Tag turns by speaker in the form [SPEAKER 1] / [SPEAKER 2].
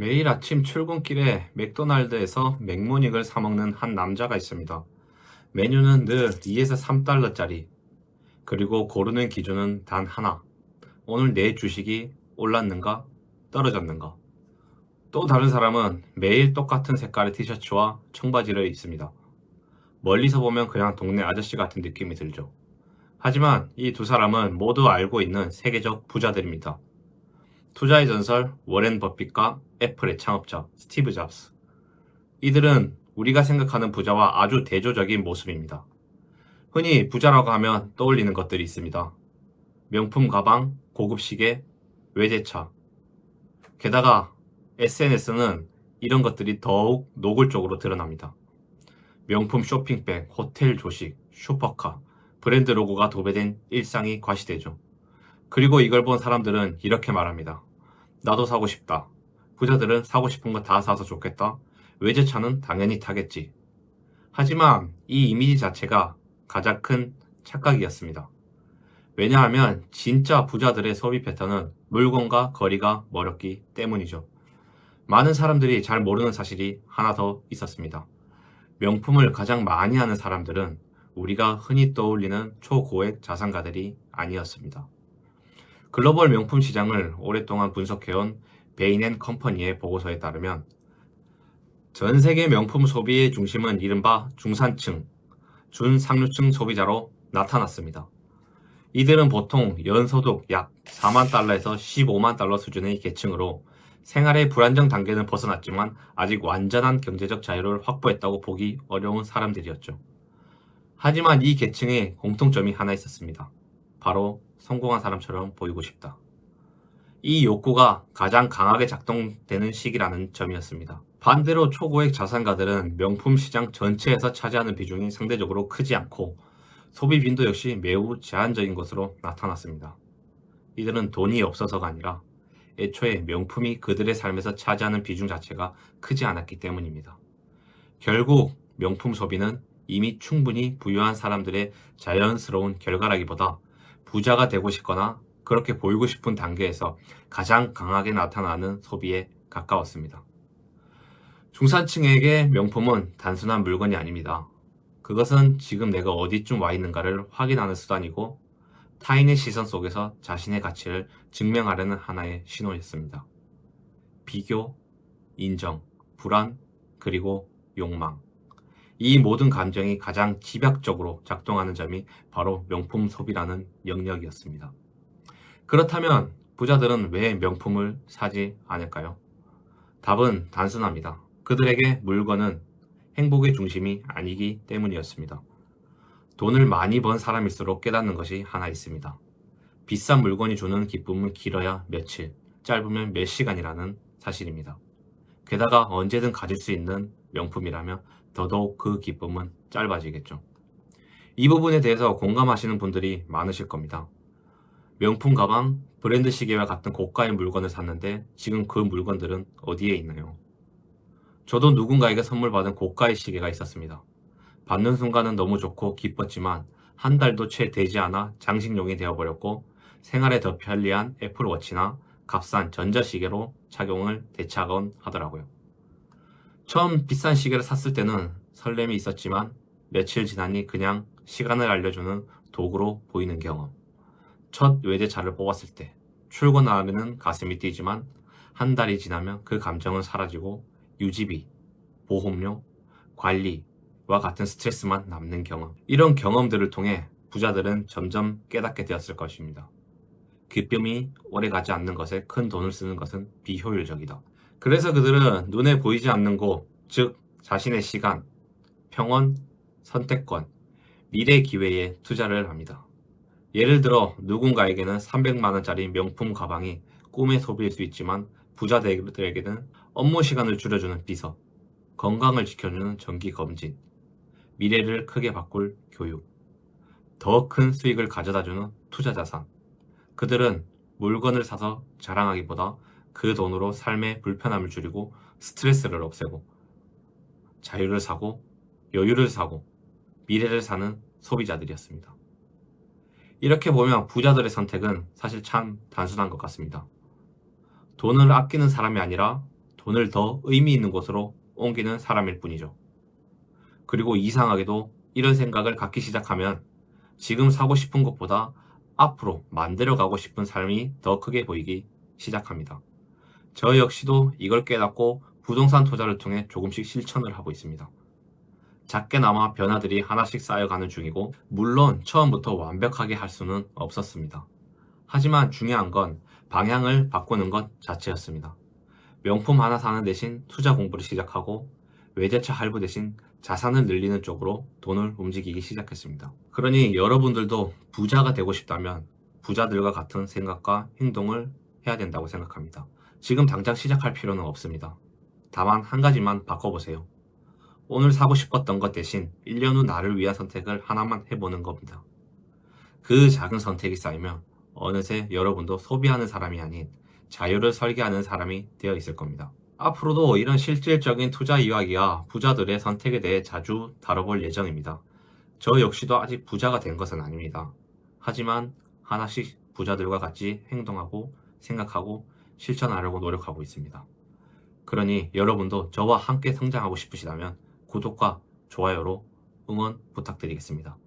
[SPEAKER 1] 매일 아침 출근길에 맥도날드에서 맥모닝을 사 먹는 한 남자가 있습니다. 메뉴는 늘 2에서 3달러짜리. 그리고 고르는 기준은 단 하나. 오늘 내 주식이 올랐는가? 떨어졌는가? 또 다른 사람은 매일 똑같은 색깔의 티셔츠와 청바지를 입습니다. 멀리서 보면 그냥 동네 아저씨 같은 느낌이 들죠. 하지만 이 두 사람은 모두 알고 있는 세계적 부자들입니다. 투자의 전설 워렌 버핏과 애플의 창업자 스티브 잡스. 이들은 우리가 생각하는 부자와 아주 대조적인 모습입니다. 흔히 부자라고 하면 떠올리는 것들이 있습니다. 명품 가방, 고급 시계, 외제차. 게다가 SNS는 이런 것들이 더욱 노골적으로 드러납니다. 명품 쇼핑백, 호텔 조식, 슈퍼카, 브랜드 로고가 도배된 일상이 과시되죠. 그리고 이걸 본 사람들은 이렇게 말합니다. 나도 사고 싶다. 부자들은 사고 싶은 거 다 사서 좋겠다. 외제차는 당연히 타겠지. 하지만 이 이미지 자체가 가장 큰 착각이었습니다. 왜냐하면 진짜 부자들의 소비 패턴은 물건과 거리가 멀었기 때문이죠. 많은 사람들이 잘 모르는 사실이 하나 더 있었습니다. 명품을 가장 많이 하는 사람들은 우리가 흔히 떠올리는 초고액 자산가들이 아니었습니다. 글로벌 명품 시장을 오랫동안 분석해온 베인 앤 컴퍼니의 보고서에 따르면 전 세계 명품 소비의 중심은 이른바 중산층, 준상류층 소비자로 나타났습니다. 이들은 보통 연소득 약 4만 달러에서 15만 달러 수준의 계층으로 생활의 불안정 단계는 벗어났지만 아직 완전한 경제적 자유를 확보했다고 보기 어려운 사람들이었죠. 하지만 이 계층에 공통점이 하나 있었습니다. 바로 성공한 사람처럼 보이고 싶다. 이 욕구가 가장 강하게 작동되는 시기라는 점이었습니다. 반대로 초고액 자산가들은 명품 시장 전체에서 차지하는 비중이 상대적으로 크지 않고 소비 빈도 역시 매우 제한적인 것으로 나타났습니다. 이들은 돈이 없어서가 아니라 애초에 명품이 그들의 삶에서 차지하는 비중 자체가 크지 않았기 때문입니다. 결국 명품 소비는 이미 충분히 부유한 사람들의 자연스러운 결과라기보다 부자가 되고 싶거나 그렇게 보이고 싶은 단계에서 가장 강하게 나타나는 소비에 가까웠습니다. 중산층에게 명품은 단순한 물건이 아닙니다. 그것은 지금 내가 어디쯤 와 있는가를 확인하는 수단이고 타인의 시선 속에서 자신의 가치를 증명하려는 하나의 신호였습니다. 비교, 인정, 불안, 그리고 욕망. 이 모든 감정이 가장 집약적으로 작동하는 점이 바로 명품 소비라는 영역이었습니다. 그렇다면 부자들은 왜 명품을 사지 않을까요? 답은 단순합니다. 그들에게 물건은 행복의 중심이 아니기 때문이었습니다. 돈을 많이 번 사람일수록 깨닫는 것이 하나 있습니다. 비싼 물건이 주는 기쁨은 길어야 며칠, 짧으면 몇 시간이라는 사실입니다. 게다가 언제든 가질 수 있는 명품이라면 더더욱 그 기쁨은 짧아지겠죠. 이 부분에 대해서 공감하시는 분들이 많으실 겁니다. 명품 가방, 브랜드 시계와 같은 고가의 물건을 샀는데 지금 그 물건들은 어디에 있나요? 저도 누군가에게 선물 받은 고가의 시계가 있었습니다. 받는 순간은 너무 좋고 기뻤지만 한 달도 채 되지 않아 장식용이 되어버렸고 생활에 더 편리한 애플워치나 값싼 전자시계로 착용을 대체하곤 하더라고요. 처음 비싼 시계를 샀을 때는 설렘이 있었지만 며칠 지나니 그냥 시간을 알려주는 도구로 보이는 경험. 첫 외제차를 뽑았을 때 출근하면은 가슴이 뛰지만 한 달이 지나면 그 감정은 사라지고 유지비, 보험료, 관리와 같은 스트레스만 남는 경험. 이런 경험들을 통해 부자들은 점점 깨닫게 되었을 것입니다. 기쁨이 오래가지 않는 것에 큰 돈을 쓰는 것은 비효율적이다. 그래서 그들은 눈에 보이지 않는 곳, 즉 자신의 시간, 평온, 선택권, 미래 기회에 투자를 합니다. 예를 들어 누군가에게는 300만 원짜리 명품 가방이 꿈의 소비일 수 있지만 부자들에게는 업무 시간을 줄여주는 비서, 건강을 지켜주는 정기 검진, 미래를 크게 바꿀 교육, 더 큰 수익을 가져다주는 투자 자산. 그들은 물건을 사서 자랑하기보다 그 돈으로 삶의 불편함을 줄이고 스트레스를 없애고 자유를 사고 여유를 사고 미래를 사는 소비자들이었습니다. 이렇게 보면 부자들의 선택은 사실 참 단순한 것 같습니다. 돈을 아끼는 사람이 아니라 돈을 더 의미 있는 곳으로 옮기는 사람일 뿐이죠. 그리고 이상하게도 이런 생각을 갖기 시작하면 지금 사고 싶은 것보다 앞으로 만들어가고 싶은 삶이 더 크게 보이기 시작합니다. 저 역시도 이걸 깨닫고 부동산 투자를 통해 조금씩 실천을 하고 있습니다. 작게나마 변화들이 하나씩 쌓여가는 중이고, 물론 처음부터 완벽하게 할 수는 없었습니다. 하지만 중요한 건 방향을 바꾸는 것 자체였습니다. 명품 하나 사는 대신 투자 공부를 시작하고, 외제차 할부 대신 자산을 늘리는 쪽으로 돈을 움직이기 시작했습니다. 그러니 여러분들도 부자가 되고 싶다면 부자들과 같은 생각과 행동을 해야 된다고 생각합니다. 지금 당장 시작할 필요는 없습니다. 다만 한 가지만 바꿔보세요. 오늘 사고 싶었던 것 대신 1년 후 나를 위한 선택을 하나만 해보는 겁니다. 그 작은 선택이 쌓이면 어느새 여러분도 소비하는 사람이 아닌 자유를 설계하는 사람이 되어 있을 겁니다. 앞으로도 이런 실질적인 투자 이야기와 부자들의 선택에 대해 자주 다뤄볼 예정입니다. 저 역시도 아직 부자가 된 것은 아닙니다. 하지만 하나씩 부자들과 같이 행동하고 생각하고 실천하려고 노력하고 있습니다. 그러니 여러분도 저와 함께 성장하고 싶으시다면 구독과 좋아요로 응원 부탁드리겠습니다.